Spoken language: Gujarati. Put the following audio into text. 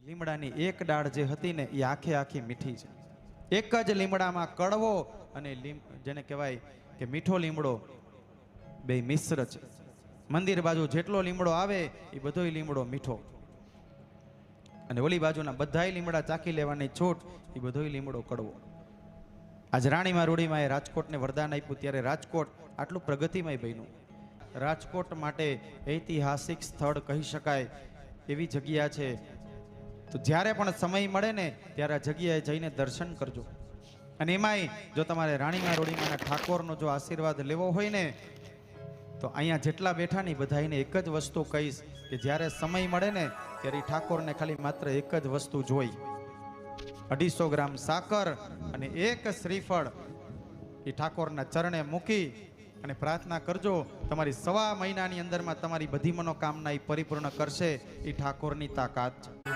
લીમડાની એક ડાળ જે હતી ને એ આખે આખી મીઠી છે. એક જ લીમડામાં કડવો અને જેને કહેવાય કે મીઠો લીમડો બે મિશ્ર છે. મંદિર બાજુ જેટલો લીમડો આવે એ બધોય લીમડો મીઠો, અને ઓલી બાજુના બધાય લીમડા ચાખી લેવાની છૂટ, એ બધોય લીમડો કડવો. આજ રાણીમાં રૂડીમાં એ રાજકોટને વરદાન આપ્યું ત્યારે રાજકોટ આટલું પ્રગતિમય બન્યું. રાજકોટ માટે ઐતિહાસિક સ્થળ કહી શકાય એવી જગ્યા છે. તો જ્યારે પણ સમય મળે ને ત્યારે આ જગ્યાએ જઈને દર્શન કરજો. અને એમાંય જો તમારે રાણીમાં રૂડીમાંના ઠાકોરનો જો આશીર્વાદ લેવો હોય ને, તો અહીંયા જેટલા બેઠા ને બધાને એક જ વસ્તુ કહીશ કે જ્યારે સમય મળે ને ત્યારે ઠાકોરને ખાલી માત્ર એક જ વસ્તુ જોઈ, 250 ગ્રામ સાકર અને એક શ્રીફળ એ ઠાકોરના ચરણે મૂકી અને પ્રાર્થના કરજો. તમારી 1.5 મહિનાની અંદરમાં તમારી બધી મનોકામના એ પરિપૂર્ણ કરશે. એ ઠાકોરની તાકાત છે.